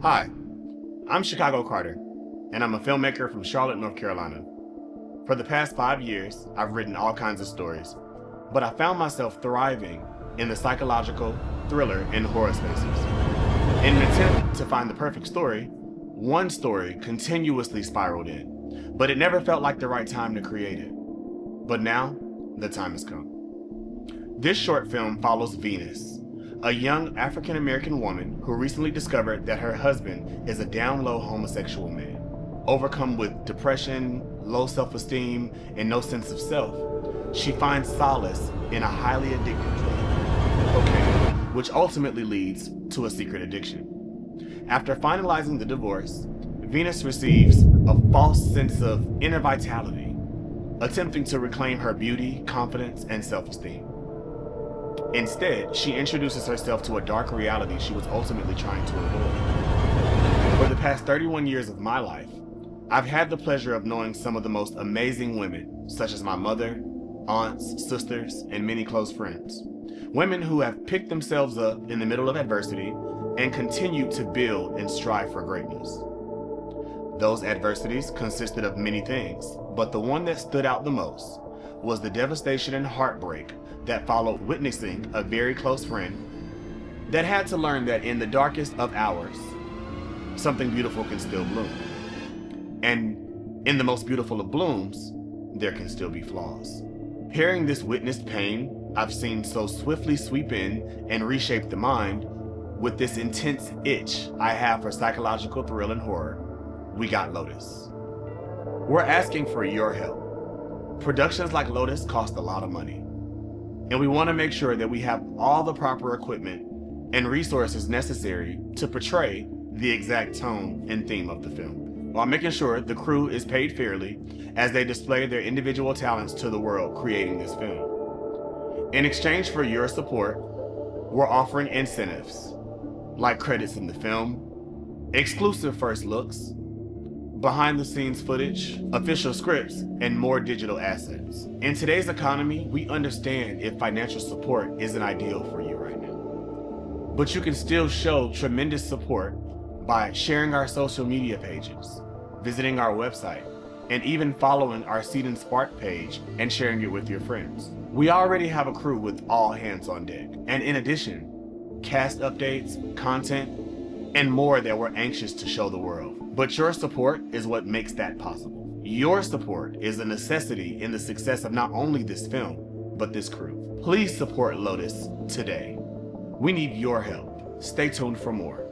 Hi, I'm Chicago Carter, and I'm a filmmaker from Charlotte, North Carolina. For the past 5 years, I've written all kinds of stories, but I found myself thriving in the psychological, thriller, and horror spaces. In an attempt to find the perfect story, one story continuously spiraled in, but it never felt like the right time to create it. But now, the time has come. This short film follows Venus, a young African-American woman who recently discovered that her husband is a down-low homosexual man. Overcome with depression, low self-esteem, and no sense of self, she finds solace in a highly addictive drug, cocaine, which ultimately leads to a secret addiction. After finalizing the divorce, Venus receives a false sense of inner vitality, attempting to reclaim her beauty, confidence, and self-esteem. Instead, she introduces herself to a dark reality she was ultimately trying to avoid. For the past 31 years of my life, I've had the pleasure of knowing some of the most amazing women, such as my mother, aunts, sisters, and many close friends. Women who have picked themselves up in the middle of adversity and continue to build and strive for greatness. Those adversities consisted of many things, but the one that stood out the most was the devastation and heartbreak that followed witnessing a very close friend that had to learn that in the darkest of hours, something beautiful can still bloom. And in the most beautiful of blooms, there can still be flaws. Hearing this witnessed pain I've seen so swiftly sweep in and reshape the mind with this intense itch I have for psychological thrill and horror, we got Lotus. We're asking for your help. Productions like Lotus cost a lot of money, and we want to make sure that we have all the proper equipment and resources necessary to portray the exact tone and theme of the film, while making sure the crew is paid fairly as they display their individual talents to the world creating this film. In exchange for your support, we're offering incentives like credits in the film, exclusive first looks, behind-the-scenes footage, official scripts, and more digital assets. In today's economy, we understand if financial support isn't ideal for you right now. But you can still show tremendous support by sharing our social media pages, visiting our website, and even following our Seed and Spark page and sharing it with your friends. We already have a crew with all hands on deck, and in addition, cast updates, content, and more that we're anxious to show the world. But your support is what makes that possible. Your support is a necessity in the success of not only this film, but this crew. Please support Lotus today. We need your help. Stay tuned for more.